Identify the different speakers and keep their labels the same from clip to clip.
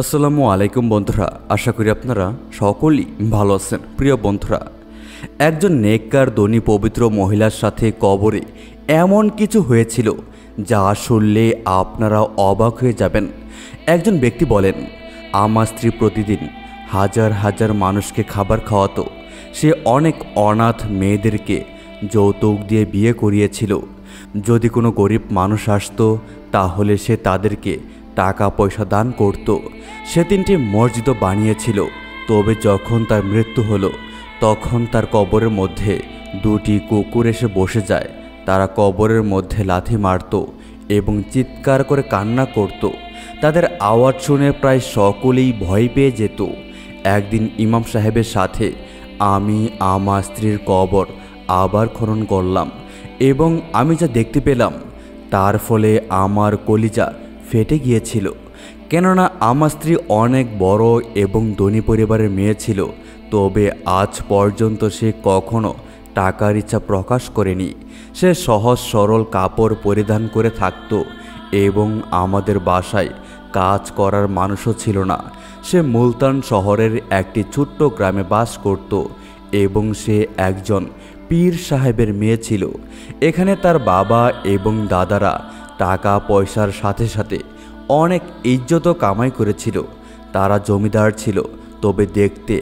Speaker 1: আসসালামু আলাইকুম বন্ধুরা, আশা করি আপনারা সকলেই ভালো আছেন। প্রিয় বন্ধুরা, একজন নেককার ধনী পবিত্র মহিলার সাথে কবরে এমন কিছু হয়েছিল যা শুনলে আপনারা অবাক হয়ে যাবেন। একজন ব্যক্তি বলেন, আমার স্ত্রী প্রতিদিন হাজার হাজার মানুষকে খাবার খাওয়াতো। সে অনেক অনাথ মেয়েদেরকে যৌতুক দিয়ে বিয়ে করিয়েছিল। যদি কোনো গরিব মানুষ আসতো তাহলে সে তাদেরকে টাকা পয়সা দান করত। সে 3টি মসজিদও বানিয়েছিল। তবে যখন তার মৃত্যু হলো তখন তার কবরের মধ্যে 2টি কুকুর এসে বসে যায়। তারা কবরের মধ্যে লাথি মারত এবং চিৎকার করে কান্না করত। তাদের আওয়াজ শুনে প্রায় সকলেই ভয় পেয়ে যেত। একদিন ইমাম সাহেবের সাথে আমি আমার স্ত্রীর কবর আবার খনন করলাম এবং আমি যা দেখতে পেলাম তার ফলে আমার কলিজা ফেটে গিয়েছিল। কেননা আমার স্ত্রী অনেক বড় এবং ধনী পরিবারের মেয়ে ছিল। তবে আজ পর্যন্ত সে কখনো টাকার ইচ্ছা প্রকাশ করেনি। সে সহজ সরল কাপড় পরিধান করে থাকত এবং আমাদের বাসায় কাজ করার মানুষও ছিল না। সে মুলতান শহরের একটি ছোট্ট গ্রামে বাস করত এবং সে একজন পীর সাহেবের মেয়ে ছিল। এখানে তার বাবা এবং দাদারা টাকা পয়সার সাথে সাথে অনেক ইজ্জতও কামাই করেছিল। তারা জমিদার ছিল, তবে দেখতে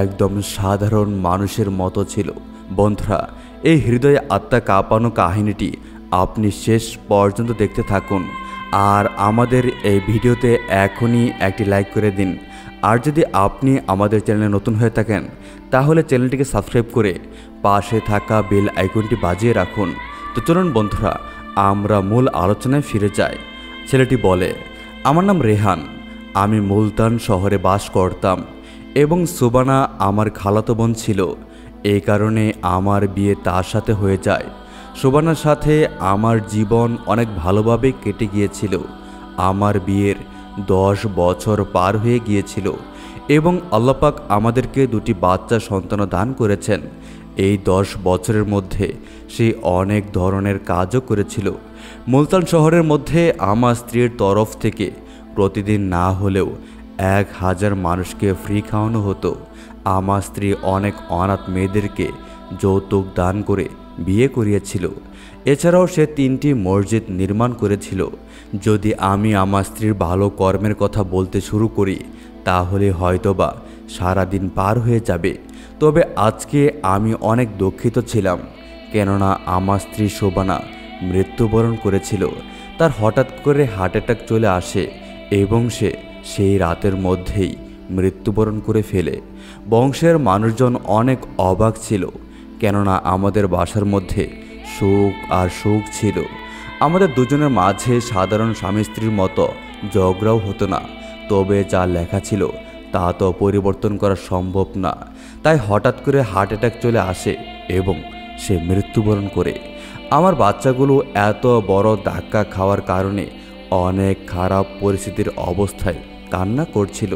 Speaker 1: একদম সাধারণ মানুষের মতো ছিল। বন্ধুরা, এই হৃদয়ে আত্মা কাঁপানো কাহিনীটি আপনি শেষ পর্যন্ত দেখতে থাকুন। আর আমাদের এই ভিডিওতে এখনই একটি লাইক করে দিন। আর যদি আপনি আমাদের চ্যানেলে নতুন হয়ে থাকেন তাহলে চ্যানেলটিকে সাবস্ক্রাইব করে পাশে থাকা বেল আইকনটি বাজিয়ে রাখুন। তো চলুন বন্ধুরা, আমরা মূল আলোচনায় ফিরে যাই। ছেলেটি বলে, আমার নাম রেহান। আমি মুলতান শহরে বাস করতাম এবং সুবানা আমার খালাতো বোন ছিল। এই কারণে আমার বিয়ে তার সাথে হয়ে যায়। সুবানার সাথে আমার জীবন অনেক ভালোভাবে কেটে গিয়েছিল। আমার বিয়ের 10 বছর পার হয়ে গিয়েছিল এবং আল্লাহ পাক আমাদেরকে 2টি বাচ্চা সন্তান দান করেছেন। এই 10 বছরের মধ্যে সে অনেক ধরনের কাজও করেছিল। মুলতান শহরের মধ্যে আমার স্ত্রীর তরফ থেকে প্রতিদিন না হলেও 1000 মানুষকে ফ্রি খাওয়ানো হতো। আমার স্ত্রী অনেক অনাথ মেয়েদেরকে যৌতুক দান করে বিয়ে করিয়েছিল। এছাড়াও সে 3টি মসজিদ নির্মাণ করেছিল। যদি আমি আমার স্ত্রীর ভালো কর্মের কথা বলতে শুরু করি তাহলে হয়তোবা সারাদিন পার হয়ে যাবে। তবে আজকে আমি অনেক দুঃখিত ছিলাম, কেননা আমার স্ত্রী শোবানা মৃত্যুবরণ করেছিল। তার হঠাৎ করে হার্ট অ্যাটাক চলে আসে এবং সে সেই রাতের মধ্যেই মৃত্যুবরণ করে ফেলে। বংশের মানুষজন অনেক অবাক ছিল, কেননা আমাদের বাসার মধ্যে সুখ আর সুখ ছিল। আমাদের দুজনের মাঝে সাধারণ স্বামী স্ত্রীর মতো ঝগড়াও হতো না। তবে যা লেখা ছিল তা তো পরিবর্তন করা সম্ভব না। তাই হঠাৎ করে হার্ট অ্যাটাক চলে আসে এবং সে মৃত্যুবরণ করে। আমার বাচ্চাগুলো এত বড় ধাক্কা খাওয়ার কারণে অনেক খারাপ পরিস্থিতির অবস্থায় কান্না করছিল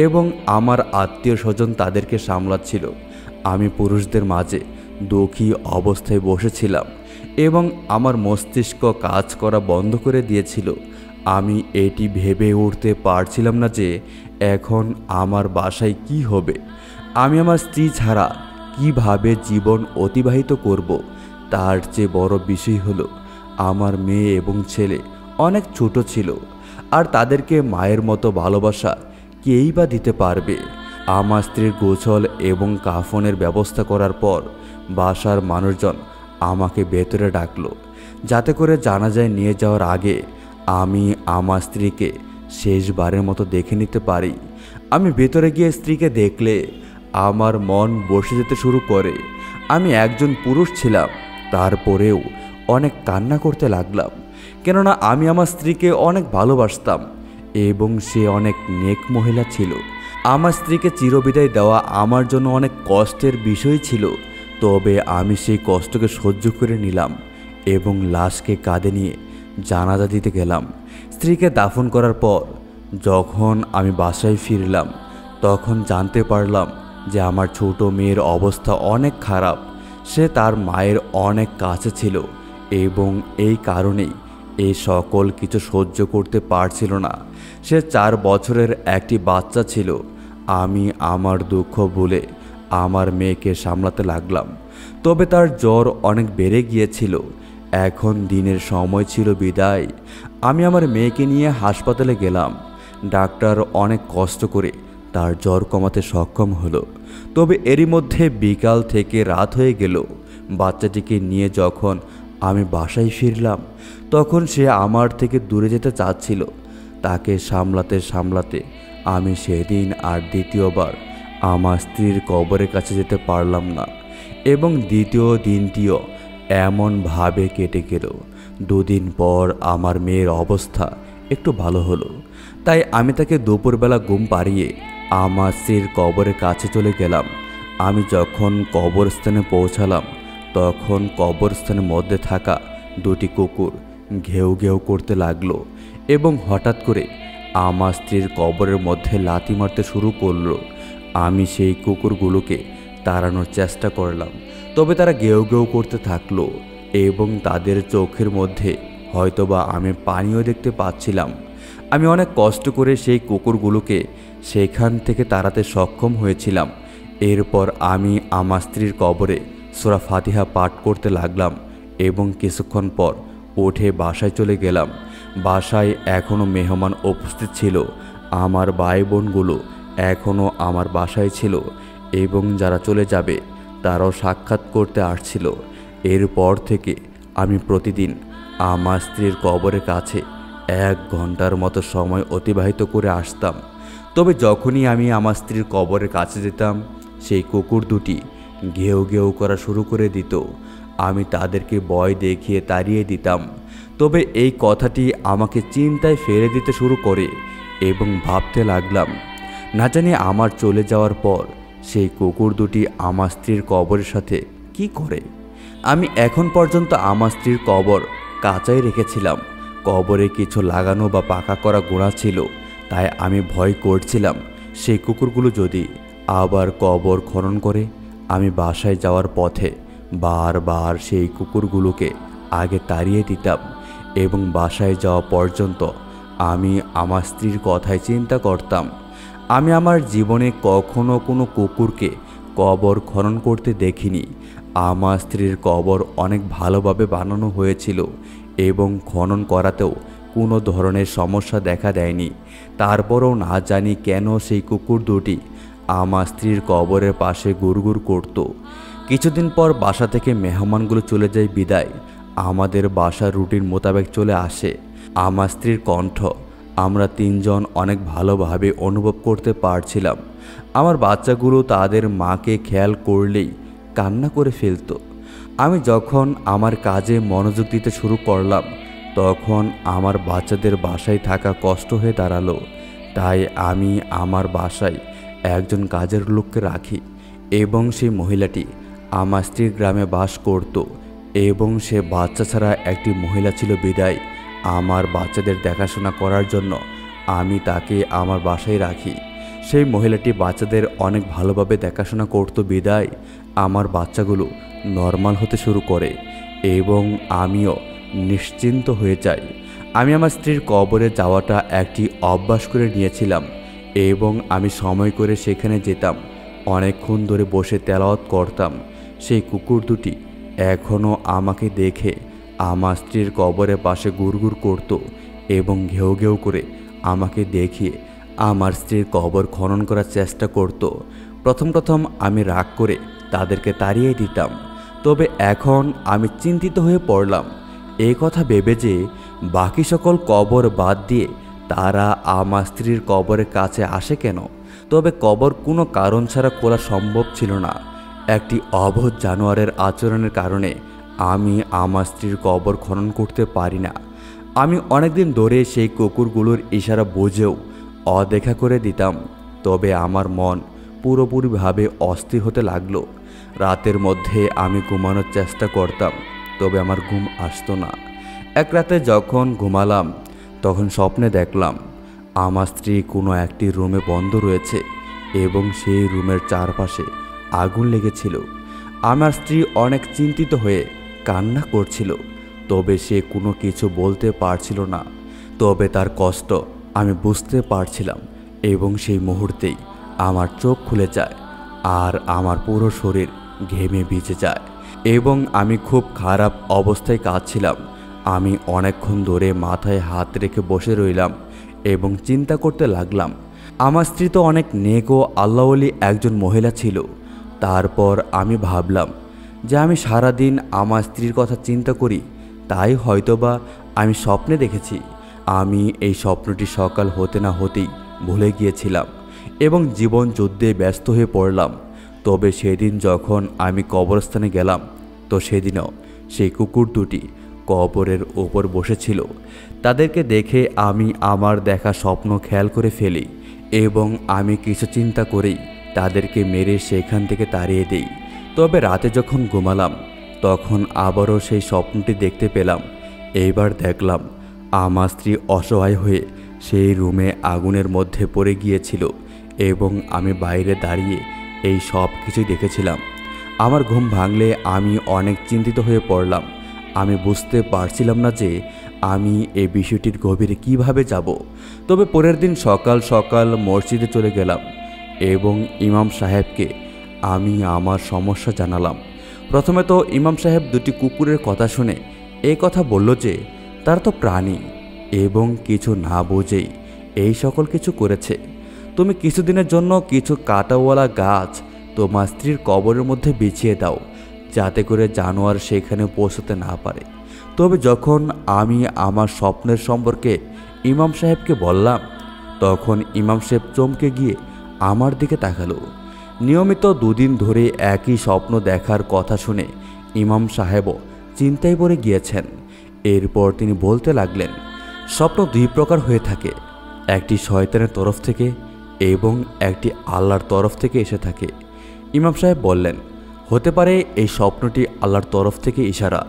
Speaker 1: এবং আমার আত্মীয় স্বজন তাদেরকে সামলাচ্ছিল। আমি পুরুষদের মাঝে দুঃখী অবস্থায় বসেছিলাম এবং আমার মস্তিষ্ক কাজ করা বন্ধ করে দিয়েছিল। আমি এটি ভেবে উঠতে পারছিলাম না যে এখন আমার বাসায় কি হবে। আমি আমার স্ত্রী ছাড়া কিভাবে জীবন অতিবাহিত করব। তার চেয়ে বড় বিষয় হলো আমার মেয়ে এবং ছেলে অনেক ছোট ছিল, আর তাদেরকে মায়ের মতো ভালোবাসা কেই বা দিতে পারবে। আমার স্ত্রীর গোসল এবং কাফনের ব্যবস্থা করার পর বাসার মানুষজন আমাকে ভেতরে ডাকলো, যাতে করে জানাজায় নিয়ে যাওয়ার আগে আমি আমার স্ত্রীকে শেষবারের মতো দেখে নিতে পারি। আমি ভেতরে গিয়ে স্ত্রীকে দেখলে আমার মন বসে যেতে শুরু করে। আমি একজন পুরুষ ছিলাম, তারপরেও অনেক কান্না করতে লাগলাম, কেননা আমি আমার স্ত্রীকে অনেক ভালোবাসতাম এবং সে অনেক নেক মহিলা ছিল। আমার স্ত্রীকে চিরবিদায় দেওয়া আমার জন্য অনেক কষ্টের বিষয় ছিল। তবে আমি সেই কষ্টকে সহ্য করে নিলাম এবং লাশকে কাঁধে নিয়ে জানাজা দিতে গেলাম। স্ত্রীকে দাফন করার পর যখন আমি বাসায় ফিরলাম তখন জানতে পারলাম যে আমার ছোট মেয়ের অবস্থা অনেক খারাপ। সে তার মায়ের অনেক কাছে ছিল এবং এই কারণেই এই সকল কিছু সহ্য করতে পারছিল না। সে 4 বছরের একটি বাচ্চা ছিল। আমি আমার দুঃখ ভুলে আমার মেয়েকে সামলাতে লাগলাম। তবে তার জ্বর অনেক বেড়ে গিয়েছিল। এখন দিনের সময় ছিল বিদায়। আমি আমার মেয়েকে নিয়ে হাসপাতালে গেলাম। ডাক্তার অনেক কষ্ট করে তার জ্বর কমাতে সক্ষম হলো। তবে এরই মধ্যে বিকাল থেকে রাত হয়ে গেল। বাচ্চাটিকে নিয়ে যখন আমি বাসায় ফিরলাম, তখন সে আমার থেকে দূরে যেতে চাচ্ছিল। তাকে সামলাতে সামলাতে আমি সেদিন আর দ্বিতীয়বার আমার স্ত্রীর কবরের কাছে যেতে পারলাম না, এবং দ্বিতীয় দিনটিও এমনভাবে কেটে গেল। 2 দিন পর আমার মেয়ের অবস্থা একটু ভালো হলো। তাই আমি তাকে দুপুরবেলা ঘুম পাড়িয়ে আমার স্ত্রীর কবরের কাছে চলে গেলাম। আমি যখন কবরস্থানে পৌঁছালাম, তখন কবরস্থানের মধ্যে থাকা 2টি কুকুর ঘেউ ঘেউ করতে লাগলো এবং হঠাৎ করে আমার স্ত্রীর কবরের মধ্যে লাথি মারতে শুরু করলো। আমি সেই কুকুরগুলোকে তাড়ানোর চেষ্টা করলাম, তবে তারা ঘেউ ঘেউ করতে থাকলো এবং তাদের চোখের মধ্যে হয়তোবা আমি পানিও দেখতে পাচ্ছিলাম। আমি অনেক কষ্ট করে সেই কুকুরগুলোকে সেখান থেকে তাড়াতে সক্ষম হয়েছিলাম। এরপর আমি আমার স্ত্রীর কবরে সূরা ফাতিহা পাঠ করতে লাগলাম এবং কিছুক্ষণ পর উঠে বাসায় চলে গেলাম। বাসায় এখনও মেহমান উপস্থিত ছিল। আমার ভাই বোনগুলো এখনও আমার বাসায় ছিল এবং যারা চলে যাবে তারাও সাক্ষাৎ করতে আসছিল। এরপর থেকে আমি প্রতিদিন আমার স্ত্রীর কবরের কাছে 1 ঘন্টার মতো সময় অতিবাহিত করে আসতাম। তবে যখনই আমি আমার স্ত্রীর কবরের কাছে যেতাম, সেই কুকুর 2টি ঘেউ ঘেউ করা শুরু করে দিত। আমি তাদেরকে ভয় দেখিয়ে তাড়িয়ে দিতাম। তবে এই কথাটি আমাকে চিন্তায় ফেলে দিতে শুরু করে এবং ভাবতে লাগলাম, না জানি আমার চলে যাওয়ার পর সেই কুকুর 2টি আমার স্ত্রীর কবরের সাথে কি করে। আমি এখন পর্যন্ত আমার স্ত্রীর কবর কাঁচাই রেখেছিলাম। কবরে কিছু লাগানো বা পাকা করা গোড়া ছিল, তাই আমি ভয় করছিলাম সেই কুকুরগুলো যদি আবার কবর খনন করে। আমি বাসায় যাওয়ার পথে বারবার সেই কুকুরগুলোকে আগে তাড়িয়ে দিতাম এবং বাসায় যাওয়া পর্যন্ত আমি আমার স্ত্রীর কথাই চিন্তা করতাম। আমি আমার জীবনে কখনো কোনো কুকুরকে কবর খনন করতে দেখিনি। আমার স্ত্রীর কবর অনেক ভালোভাবে বানানো হয়েছিল এবং খনন করাতেও কোনো ধরনের সমস্যা দেখা দেয়নি। তারপরও না জানি কেন সেই কুকুর 2টি আমার স্ত্রীর কবরের পাশে গুড়গুড় করত। কিছুদিন পর বাসা থেকে মেহমানগুলো চলে যায় বিদায় আমাদের বাসার রুটিন মোতাবেক চলে আসে। আমার স্ত্রীর কণ্ঠ আমরা 3 জন অনেক ভালোভাবে অনুভব করতে পারছিলাম। আমার বাচ্চাগুলো তাদের মাকে খেয়াল করলেই কান্না করে ফেলত। আমি যখন আমার কাজে মনোযোগ দিতে শুরু করলাম, তখন আমার বাচ্চাদের বাসায় থাকা কষ্ট হয়ে দাঁড়ালো। তাই আমি আমার বাসায় একজন কাজের লোককে রাখি এবং সেই মহিলাটি আমার স্ত্রীর গ্রামে বাস করত এবং সে বাচ্চা ছাড়া একটি মহিলা ছিল বিদায় আমার বাচ্চাদের দেখাশোনা করার জন্য আমি তাকে আমার বাসায় রাখি। সেই মহিলাটি বাচ্চাদের অনেক ভালোভাবে দেখাশোনা করত বিদায় আমার বাচ্চাগুলো নর্মাল হতে শুরু করে এবং আমিও নিশ্চিন্ত হয়ে যাই। আমি আমার স্ত্রীর কবরে যাওয়াটা একটি অভ্যাস করে নিয়েছিলাম এবং আমি সময় করে সেখানে যেতাম। অনেকক্ষণ ধরে বসে তেলাওয়াত করতাম। সেই কুকুর 2টি এখনও আমাকে দেখে আমার স্ত্রীর কবরের পাশে গুড়গুড় করত এবং ঘেউ ঘেউ করে আমাকে দেখিয়ে আমার স্ত্রীর কবর খনন করার চেষ্টা করত। প্রথম আমি রাগ করে তাদেরকে তাড়িয়ে দিতাম। তবে এখন আমি চিন্তিত হয়ে পড়লাম এই কথা ভেবে যে বাকি সকল কবর বাদ দিয়ে তারা আমার স্ত্রীর কবরের কাছে আসে কেন। তবে কবর কোনো কারণ ছাড়া খোলা সম্ভব ছিল না। একটি অবোধ জানোয়ারের আচরণের কারণে আমি আমার স্ত্রীর কবর খনন করতে পারি না। আমি অনেকদিন ধরে সেই কুকুরগুলোর ইশারা বুঝেও অদেখা করে দিতাম। তবে আমার মন পুরোপুরিভাবে অস্থির হতে লাগলো। রাতের মধ্যে আমি ঘুমানোর চেষ্টা করতাম, তবে আমার ঘুম আসতো না। এক রাতে যখন ঘুমালাম, তখন স্বপ্নে দেখলাম আমার স্ত্রী কোনো একটি রুমে বন্ধ রয়েছে এবং সেই রুমের চারপাশে আগুন লেগেছিল। আমার স্ত্রী অনেক চিন্তিত হয়ে কান্না করছিল। তবে সে কোনো কিছু বলতে পারছিল না। তবে তার কষ্ট আমি বুঝতে পারছিলাম এবং সেই মুহূর্তেই আমার চোখ খুলে যায় আর আমার পুরো শরীর ঘেমে ভিজে যায় এবং আমি খুব খারাপ অবস্থায় কাঁদছিলাম। আমি অনেকক্ষণ ধরে মাথায় হাত রেখে বসে রইলাম এবং চিন্তা করতে লাগলাম। আমার স্ত্রী তো অনেক নেক ও আল্লাহওয়ালি একজন মহিলা ছিল। তারপর আমি ভাবলাম যে আমি সারাদিন আমার স্ত্রীর কথা চিন্তা করি, তাই হয়তোবা আমি স্বপ্নে দেখেছি। আমি এই স্বপ্নটি সকাল হতে না হতেই ভুলে গিয়েছিলাম এবং জীবন যুদ্ধে ব্যস্ত হয়ে পড়লাম। তবে সেদিন যখন আমি কবরস্থানে গেলাম, তো সেদিনও সেই কুকুর দুটি কবরের ওপর বসেছিল। তাদেরকে দেখে আমি আমার দেখা স্বপ্ন খেয়াল করে ফেলি এবং আমি কিছু চিন্তা করেই তাদেরকে মেরে সেখান থেকে তাড়িয়ে দিই। তবে রাতে যখন ঘুমালাম তখন আবারও সেই স্বপ্নটি দেখতে পেলাম। এইবার দেখলাম আমার স্ত্রী অসহায় হয়ে সেই রুমে আগুনের মধ্যে পড়ে গিয়েছিল এবং আমি বাইরে দাঁড়িয়ে এই সব কিছুই দেখেছিলাম। আমার ঘুম ভাঙলে আমি অনেক চিন্তিত হয়ে পড়লাম। আমি বুঝতে পারছিলাম না যে আমি এই বিষয়টির গভীরে কিভাবে যাব। তবে পরের দিন সকাল সকাল মসজিদে চলে গেলাম এবং ইমাম সাহেবকে আমি আমার সমস্যা জানালাম। প্রথমে তো ইমাম সাহেব দুটি কুকুরের কথা শুনে এই কথা বলল যে তারা তো প্রাণী এবং কিছু না বুঝেই এই সকল কিছু করেছে। তুমি কিছুদিনের জন্য কিছু কাঁটাওয়ালা গাছ তোমার স্ত্রীর কবরের মধ্যে বিছিয়ে দাও, যাতে করে জানোয়ার সেখানে পৌঁছতে না পারে। তবে যখন আমি আমার স্বপ্নের সম্পর্কে ইমাম সাহেবকে বললাম, তখন ইমাম সাহেব চমকে গিয়ে আমার দিকে তাকালো। নিয়মিত দুদিন ধরে একই স্বপ্ন দেখার কথা শুনে ইমাম সাহেবও চিন্তায় পড়ে গিয়েছেন। এরপর তিনি বলতে লাগলেন, স্বপ্ন দুই প্রকার হয়ে থাকে, একটি শয়তানের তরফ থেকে এবং একটি আল্লাহর তরফ থেকে এসে থাকে। ইমাম সাহেব বললেন, হতে পারে এই স্বপ্নটি আল্লাহর তরফ থেকে ইশারা,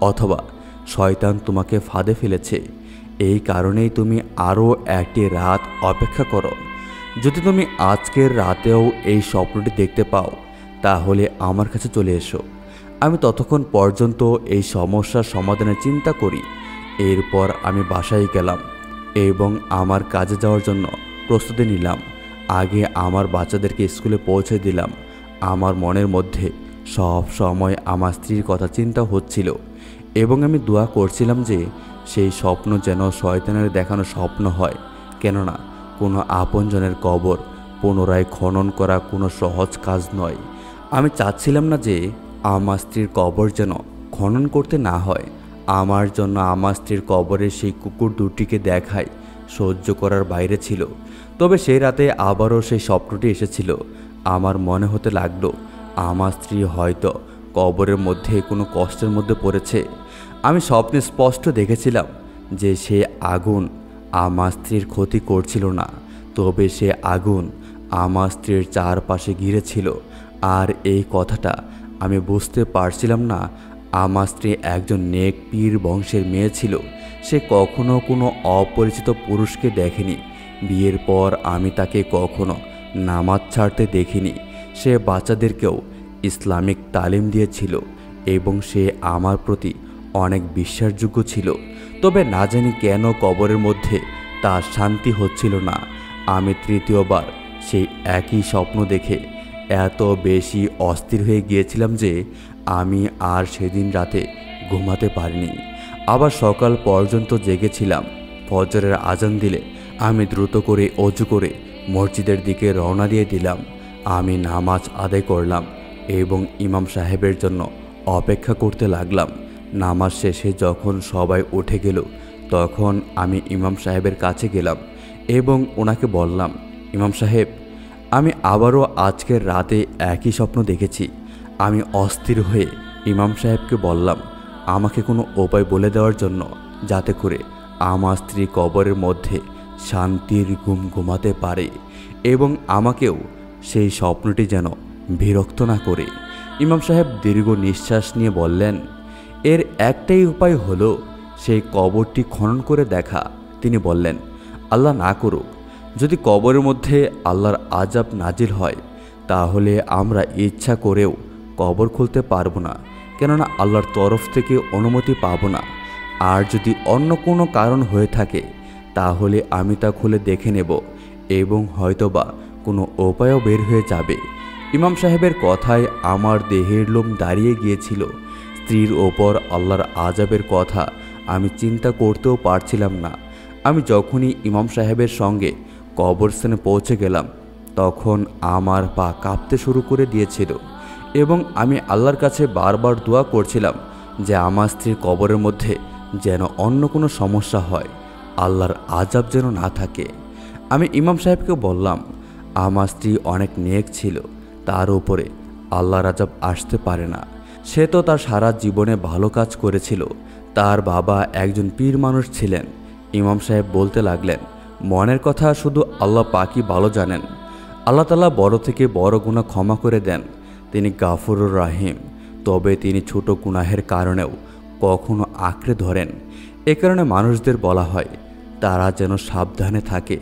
Speaker 1: অথবা শয়তান তোমাকে ফাঁদে ফেলেছে। এই কারণেই তুমি আরও একটি রাত অপেক্ষা করো। যদি তুমি আজকের রাতেও এই স্বপ্নটি দেখতে পাও তাহলে আমার কাছে চলে এসো। আমি ততক্ষণ পর্যন্ত এই সমস্যার সমাধানের চিন্তা করি। এরপর আমি বাসায় গেলাম এবং আমার কাজে যাওয়ার জন্য প্রস্তুতি নিলাম। আগে আমার বাচ্চাদেরকে স্কুলে পৌঁছে দিলাম। আমার মনের মধ্যে সব সময় আমার স্ত্রীর কথা চিন্তা হচ্ছিল এবং আমি দোয়া করছিলাম যে সেই স্বপ্ন যেন শয়তানের দেখানো স্বপ্ন হয়। কেননা কোনো আপনজনের কবর পুনরায় খনন করা কোনো সহজ কাজ নয়। আমি চাচ্ছিলাম না যে আমার স্ত্রীর কবর যেন খনন করতে না হয়। আমার জন্য আমার স্ত্রীর কবরের সেই কুকুর দুটিকে দেখাই সহ্য করার বাইরে ছিল। তবে সেই রাতে আবারও সেই স্বপ্নটি এসেছিল। আমার মনে হতে লাগলো আমার স্ত্রী হয়তো কবরের মধ্যে কোনো কষ্টের মধ্যে পড়েছে। আমি স্বপ্নে স্পষ্ট দেখেছিলাম যে সে আগুন আমার স্ত্রীর ক্ষতি করছিল না, তবে সে আগুন আমার স্ত্রীর চারপাশে ঘিরেছিল। আর এই কথাটা আমি বুঝতে পারছিলাম না আমার স্ত্রী একজন নেক পীর বংশের মেয়ে ছিল। সে কখনো কোনো অপরিচিত পুরুষকে দেখেনি। বিয়ের পর আমি তাকে কখনো নামাজ ছাড়তে দেখিনি। সে বাচ্চাদেরকেও ইসলামিক তালিম দিয়েছিল এবং সে আমার প্রতি অনেক বিশ্বাসযোগ্য ছিল। তবে না জানি কেন কবরের মধ্যে তার শান্তি হচ্ছিল না। আমি তৃতীয়বার সেই একই স্বপ্ন দেখে এত বেশি অস্থির হয়ে গিয়েছিলাম যে আমি আর সেদিন রাতে ঘুমাতে পারিনি। আবার সকাল পর্যন্ত জেগেছিলাম। ফজরের আজান দিলে আমি দ্রুত করে অজু করে মসজিদের দিকে রওনা দিয়ে দিলাম। আমি নামাজ আদায় করলাম এবং ইমাম সাহেবের জন্য অপেক্ষা করতে লাগলাম। নামাজ শেষে যখন সবাই উঠে গেল তখন আমি ইমাম সাহেবের কাছে গেলাম এবং ওনাকে বললাম, ইমাম সাহেব, আমি আবারও আজকের রাতে একই স্বপ্ন দেখেছি। আমি অস্থির হয়ে ইমাম সাহেবকে বললাম আমাকে কোনো উপায় বলে দেওয়ার জন্য, যাতে করে আমার স্ত্রী কবরের মধ্যে শান্তির ঘুম ঘুমাতে পারে এবং আমাকেও সেই স্বপ্নটি যেন বিরক্ত না করে। ইমাম সাহেব দীর্ঘ নিঃশ্বাস নিয়ে বললেন, এর একটাই উপায় হলো সেই কবরটি খনন করে দেখা। তিনি বললেন, আল্লাহ না করুক, যদি কবরের মধ্যে আল্লাহর আযাব নাজিল হয় তাহলে আমরা ইচ্ছা করেও কবর খুলতে পারবো না, কেননা আল্লাহর তরফ থেকে অনুমতি পাবো না। আর যদি অন্য কোনো কারণ হয়ে থাকে তাহলে আমি তা খুলে দেখে নেব এবং হয়তোবা কোনো উপায়ও বের হয়ে যাবে। ইমাম সাহেবের কথায় আমার দেহের লোম দাঁড়িয়ে গিয়েছিল। স্ত্রীর ওপর আল্লাহর আযাবের কথা আমি চিন্তা করতেও পারছিলাম না। আমি যখনই ইমাম সাহেবের সঙ্গে কবরস্থানে পৌঁছে গেলাম তখন আমার পা কাঁপতে শুরু করে দিয়েছিল এবং আমি আল্লাহর কাছে বারবার দোয়া করছিলাম যে আমার স্ত্রীর কবরের মধ্যে যেন অন্য কোনো সমস্যা হয়, আল্লাহর আযাব যেন না থাকে। আমি ইমাম সাহেবকে বললাম, আমার স্ত্রী অনেক নেক ছিল, তার উপরে আল্লাহর আযাব আসতে পারে না। সে তো তার সারা জীবনে ভালো কাজ করেছিল। তার বাবা একজন পীর মানুষ ছিলেন। ইমাম সাহেব বলতে লাগলেন, মনের কথা শুধু আল্লাহ পাকই ভালো জানেন। আল্লাহ তাআলা বড় থেকে বড় গুনাহ ক্ষমা করে দেন, তিনি গাফুরুর রাহিম। তবে তিনি ছোট গুনাহের কারণেও কখনো আঁকড়ে ধরেন। এ কারণে মানুষদের বলা হয় তারা যেন সাবধানে থাকে।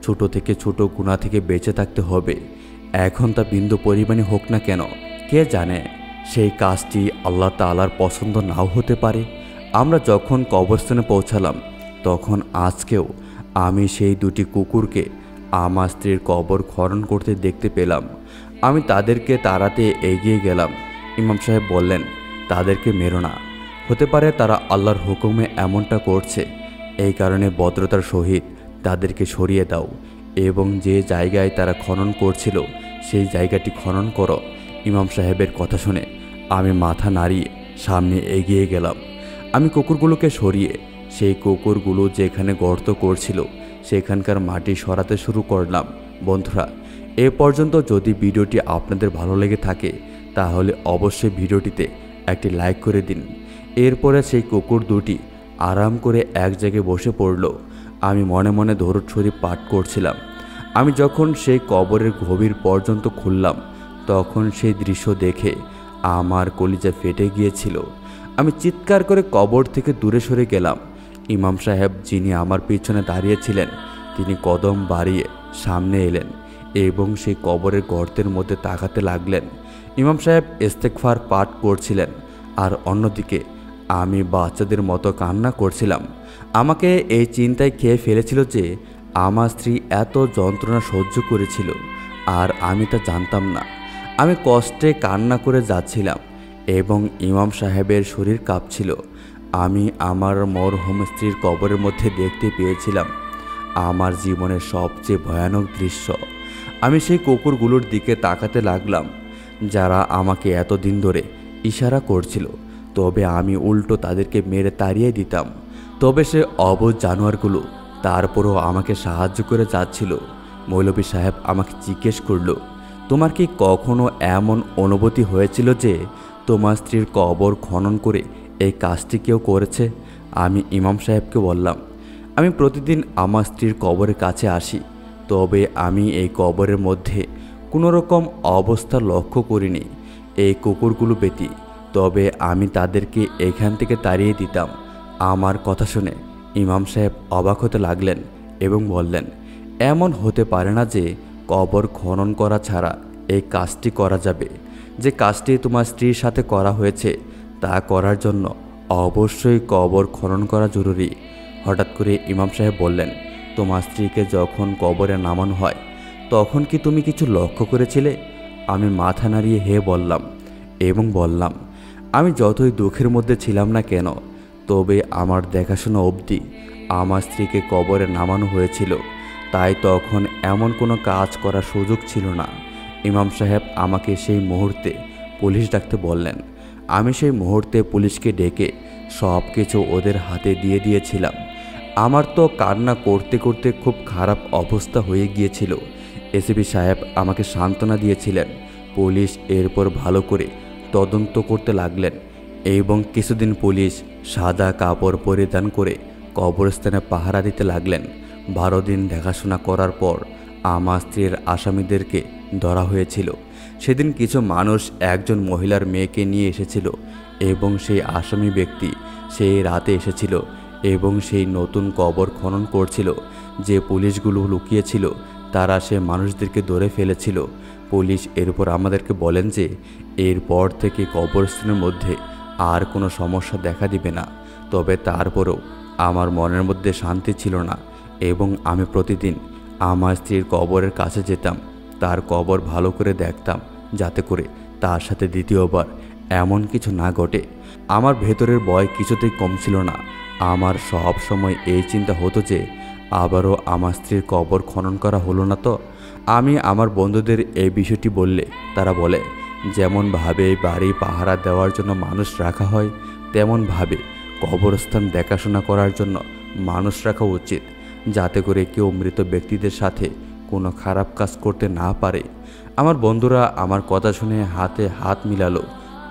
Speaker 1: ছোট থেকে ছোট গুনাহ থেকে বেঁচে থাকতে হবে। এখন তা বিন্দু পরিমাণই হোক না কেন, কে জানে সেই কাজটি আল্লাহ তাআলার পছন্দ নাও হতে পারে। আমরা যখন কবরস্থানে পৌঁছালাম তখন আজকেও আমি সেই দুটি কুকুরকে আমার স্ত্রীর কবর খনন করতে দেখতে পেলাম। আমি তাদেরকে তাড়াতে এগিয়ে গেলাম। ইমাম সাহেব বললেন, তাদেরকে মেরো না, হতে পারে তারা আল্লাহর হুকুমে এমনটা করছে, এই কারণে ভদ্রতার সহিত তাদেরকে সরিয়ে দাও এবং যে জায়গায় তারা খনন করছিল সেই জায়গাটি খনন করো। ইমাম সাহেবের কথা শুনে আমি মাথা নাড়িয়ে সামনে এগিয়ে গেলাম। আমি কুকুরগুলোকে সরিয়ে সেই কুকুরগুলো যেখানে গর্ত করছিল সেখানকার মাটি সরাতে শুরু করলাম। বন্ধুরা, এ পর্যন্ত যদি ভিডিওটি আপনাদের ভালো লেগে থাকে তাহলে অবশ্যই ভিডিওটিতে একটি লাইক করে দিন। এরপরে সেই কুকুর দুটি আরাম করে এক জায়গায় বসে পড়ল। আমি মনে মনে দরুদ শরীফ পাঠ করছিলাম। আমি যখন সেই কবরের গভীর পর্যন্ত খুললাম তখন সেই দৃশ্য দেখে আমার কলিজা ফেটে গিয়েছিল। আমি চিৎকার করে কবর থেকে দূরে সরে গেলাম। ইমাম সাহেব, যিনি আমার পিছনে দাঁড়িয়েছিলেন, তিনি কদম বাড়িয়ে সামনে এলেন এবং সেই কবরের গর্তের মধ্যে তাকাতে লাগলেন। ইমাম সাহেব ইস্তেগফার পাঠ করছিলেন আর অন্যদিকে আমি বাচ্চাদের মতো কান্না করছিলাম। আমাকে এই চিন্তায় খেয়ে ফেলেছিল যে আমার স্ত্রী এত যন্ত্রণা সহ্য করেছিল আর আমি তা জানতাম না। আমি কষ্টে কান্না করে যাচ্ছিলাম এবং ইমাম সাহেবের শরীর কাঁপছিল। আমি আমার মরহুম স্ত্রীর কবরের মধ্যে দেখতে পেয়েছিলাম আমার জীবনের সবচেয়ে ভয়ানক দৃশ্য। আমি সেই কুকুরগুলোর দিকে তাকাতে লাগলাম যারা আমাকে এতদিন ধরে ইশারা করছিল, তবে আমি উল্টো তাদেরকে মেরে তাড়িয়ে দিতাম। তবে সে অবুঝ জানোয়ারগুলো তারপরও আমাকে সাহায্য করে যাচ্ছিল। মৌলভী সাহেব আমাকে জিজ্ঞেস করল, তোমার কি কখনো এমন অনুভূতি হয়েছিল যে তোমার স্ত্রীর কবর খনন করে এই কাজটি কেউ করেছে? আমি ইমাম সাহেবকে বললাম, আমি প্রতিদিন আমার স্ত্রীর কবরের কাছে আসি, তবে আমি এই কবরের মধ্যে কোনো রকম অবস্থা লক্ষ্য করিনি এই কুকুরগুলো ব্যতী। তবে আমি তাদেরকে এখান থেকে তাড়িয়ে দিতাম। আমার কথা শুনে ইমাম সাহেব অবাক হতে লাগলেন এবং বললেন, এমন হতে পারে না যে কবর খনন করা ছাড়া এই কাজটি করা যাবে। যে কাজটি তোমার স্ত্রীর সাথে করা হয়েছে তা করার জন্য অবশ্যই কবর খনন করা জরুরি। হঠাৎ করে ইমাম সাহেব বললেন, তোমার স্ত্রীকে যখন কবরে নামানো হয় তখন কি তুমি কিছু লক্ষ্য করেছিলে? আমি মাথা নাড়িয়ে হে বললাম এবং বললাম, আমি যতই দুঃখের মধ্যে ছিলাম না কেন, তবে আমার দেখাশোনা অবধি আমার স্ত্রীকে কবরে নামানো হয়েছিল, তাই তখন এমন কোনো কাজ করার সুযোগ ছিল না। ইমাম সাহেব আমাকে সেই মুহূর্তে পুলিশ ডাকতে বললেন। আমি সেই মুহূর্তে পুলিশকে ডেকে সব কিছু ওদের হাতে দিয়ে দিয়েছিলাম। আমার তো কান্না করতে করতে খুব খারাপ অবস্থা হয়ে গিয়েছিল। এসিপি সাহেব আমাকে সান্ত্বনা দিয়েছিলেন। পুলিশ এরপর ভালো করে তদন্ত করতে লাগলেন এবং কিছুদিন পুলিশ সাদা কাপড় পরিধান করে কবরস্থানে পাহারা দিতে লাগলেন। 12 দিন দেখাশোনা করার পর আমার স্ত্রীর আসামিদেরকে ধরা হয়েছিল। সেদিন কিছু মানুষ একজন মহিলার মেয়েকে নিয়ে এসেছিল এবং সেই আসামি ব্যক্তি সেই রাতে এসেছিল এবং সেই নতুন কবর খনন করছিল। যে পুলিশগুলো লুকিয়েছিল তারা সে মানুষদেরকে ধরে ফেলেছিল। পুলিশ এরপর আমাদেরকে বলেন যে এরপর থেকে কবরস্থানের মধ্যে আর কোনো সমস্যা দেখা দিবে না। তবে তারপরেও আমার মনের মধ্যে শান্তি ছিল না এবং আমি প্রতিদিন আমার স্ত্রীর কবরের কাছে যেতাম, তার কবর ভালো করে দেখতাম যাতে করে তার সাথে দ্বিতীয়বার এমন কিছু না ঘটে। আমার ভেতরের ভয় কিছুতেই কম ছিল না। আমার সব সময় এই চিন্তা হতো যে আবারও আমার স্ত্রীর কবর খনন করা হলো না তো। আমি আমার বন্ধুদের এই বিষয়টি বললে তারা বলে, যেমনভাবে বাড়ি পাহারা দেওয়ার জন্য মানুষ রাখা হয় তেমনভাবে কবরস্থান দেখাশোনা করার জন্য মানুষ রাখা উচিত, যাতে করে কেউ মৃত ব্যক্তিদের সাথে কোনো খারাপ কাজ করতে না পারে। আমার বন্ধুরা আমার কথা শুনে হাতে হাত মিলালো,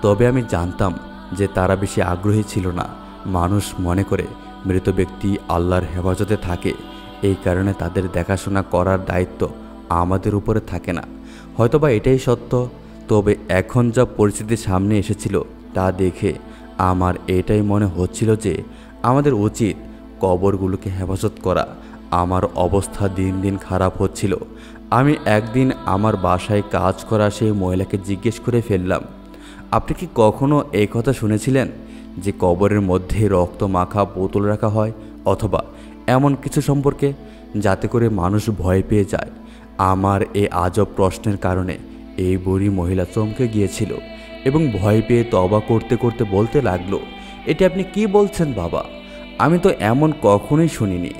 Speaker 1: তবে আমি জানতাম যে তারা বেশি আগ্রহী ছিল না। মানুষ মনে করে মৃত ব্যক্তি আল্লাহর হেফাজতে থাকে, এই কারণে তাদের দেখাশোনা করার দায়িত্ব আমাদের উপরে থাকে না। হয়তোবা এটাই সত্য, তবে এখন যা পরিস্থিতি সামনে এসেছিল তা দেখে আমার এটাই মনে হচ্ছিল যে আমাদের উচিত কবরগুলোকে হেফাজত করা। আমার অবস্থা দিন দিন খারাপ হচ্ছিল। আমি একদিন আমার বাসায় কাজ করা সেই মহিলাকে জিজ্ঞেস করে ফেললাম, আপনি কি কখনো এই কথা শুনেছিলেন যে কবরের মধ্যে রক্ত মাখা বোতল রাখা হয় অথবা এমন কিছু সম্পর্কে, যাতে করে মানুষ ভয় পেয়ে যায়? আমার এই আজব প্রশ্নের কারণে এই বুড়ি মহিলা চমকে গিয়েছিল এবং ভয় পেয়ে তওবা করতে করতে বলতে লাগলো, এটা আপনি কি বলছেন বাবা? আমি তো এমন কখনোই শুনিনি।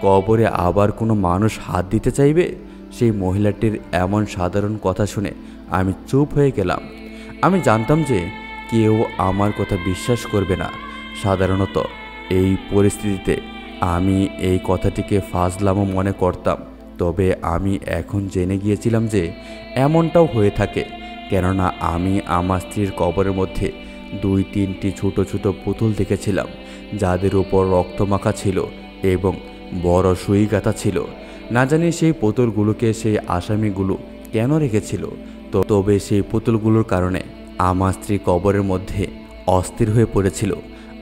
Speaker 1: কবরে আবার কোনো মানুষ হাত দিতে চাইবে? সেই মহিলাটির এমন সাধারণ কথা শুনে আমি চুপ হয়ে গেলাম। আমি জানতাম যে কেউ আমার কথা বিশ্বাস করবে না। সাধারণত এই পরিস্থিতিতে আমি এই কথাটিকে ফাজলামো মনে করতাম, তবে আমি এখন জেনে গিয়েছিলাম যে এমনটাও হয়ে থাকে। কেননা আমি আমার স্ত্রীর কবরের মধ্যে 2-3টি ছোট ছোট পুতুল দেখেছিলাম, যাদের উপর রক্তমাখা ছিল এবং বড় সুই গাঁথা ছিল। না জানি সেই পুতুলগুলোকে সেই আসামিগুলো কেন রেখেছিল, তবে সেই পুতুলগুলোর কারণে আমার স্ত্রী কবরের মধ্যে অস্থির হয়ে পড়েছিল।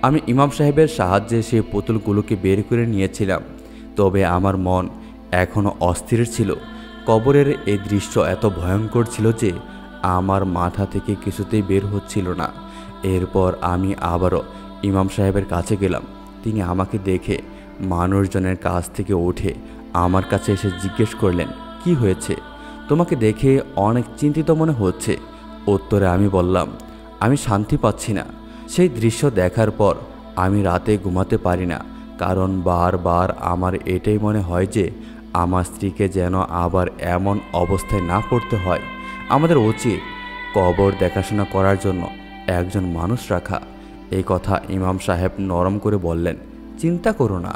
Speaker 1: আমি ইমাম সাহেবের সাহায্যে সেই পুতুলগুলোকে বের করে নিয়েছিলাম, তবে আমার মন এখনও অস্থির ছিল। কবরের এই দৃশ্য এত ভয়ঙ্কর ছিল যে আমার মাথা থেকে কিছুতেই বের হচ্ছিল না। এরপর আমি আবারও ইমাম সাহেবের কাছে গেলাম। তিনি আমাকে দেখে মানুষজনের কাছ থেকে উঠে আমার কাছে এসে জিজ্ঞেস করলেন, কি হয়েছে? তোমাকে দেখে অনেক চিন্তিত মনে হচ্ছে। উত্তরে আমি বললাম, আমি শান্তি পাচ্ছি না। সেই দৃশ্য দেখার পর আমি রাতে ঘুমাতে পারি না, কারণ বারবার আমার এটাই মনে হয় যে আমার স্ত্রীকে যেন আবার এমন অবস্থায় না পড়তে হয়। আমাদের উচিত কবর দেখাশোনা করার জন্য একজন মানুষ রাখা। এই কথা ইমাম সাহেব নরম করে বললেন, চিন্তা করো না,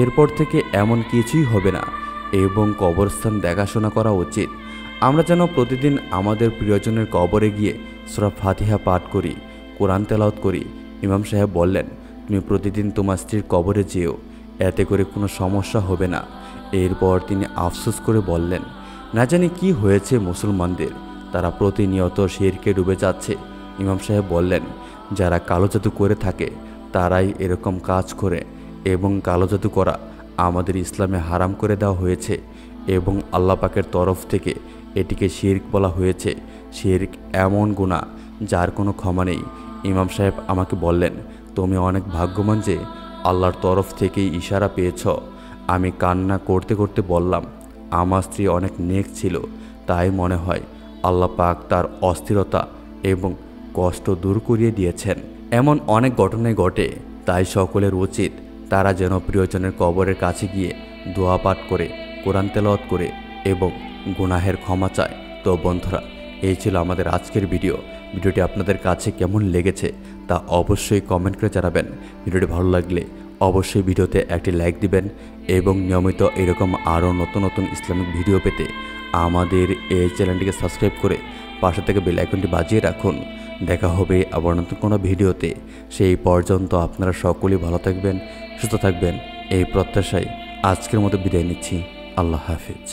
Speaker 1: এরপর থেকে এমন কিছুই হবে না এবং কবরস্থান দেখাশোনা করা উচিত। আমরা যেন প্রতিদিন আমাদের প্রিয়জনের কবরে গিয়ে সূরা ফাতিহা পাঠ করি, কোরআন তেলাওয়াত করি। ইমাম সাহেব বললেন, তুমি প্রতিদিন তোমার স্ত্রীর কবরে যেও, এতে করে কোনো সমস্যা হবে না। এরপর তিনি আফসোস করে বললেন, না জানি কি হয়েছে মুসলমানদের, তারা প্রতিনিয়ত শিরকে ডুবে যাচ্ছে। ইমাম সাহেব বললেন, যারা কালো জাদু করে থাকে তারাই এরকম কাজ করে এবং কালো জাদু করা আমাদের ইসলামে হারাম করে দেওয়া হয়েছে এবং আল্লাহ পাকের তরফ থেকে এটিকে শিরক বলা হয়েছে। শিরক এমন গুনাহ যার কোনো ক্ষমা নেই। ইমাম সাহেব আমাকে বললেন, তুমি অনেক ভাগ্যবান যে আল্লাহর তরফ থেকেই ইশারা পেয়েছ। আমি কান্না করতে করতে বললাম, আমার স্ত্রী অনেক নেক ছিল, তাই মনে হয় আল্লাহ পাক তার অস্থিরতা এবং কষ্ট দূর করিয়ে দিয়েছেন। এমন অনেক ঘটনাই ঘটে, তাই সকলের উচিত তারা যেন প্রিয়জনের কবরের কাছে গিয়ে দোয়া পাঠ করে, কোরআন তেলাওয়াত করে এবং গুনাহের ক্ষমা চায়। তো বন্ধুরা, এই ছিল আমাদের আজকের ভিডিওটি আপনাদের কাছে কেমন লেগেছে তা অবশ্যই কমেন্ট করে জানাবেন। ভিডিওটি ভালো লাগলে অবশ্যই ভিডিওতে একটি লাইক দিবেন এবং নিয়মিত এরকম আরও নতুন নতুন ইসলামিক ভিডিও পেতে আমাদের এই চ্যানেলটিকে সাবস্ক্রাইব করে পাশে থেকে বেল আইকনটি বাজিয়ে রাখুন। দেখা হবে আবার নতুন কোনো ভিডিওতে। সেই পর্যন্ত আপনারা সকলেই ভালো থাকবেন, সুস্থ থাকবেন, এই প্রত্যাশায় আজকের মতো বিদায় নিচ্ছি। আল্লাহ হাফিজ।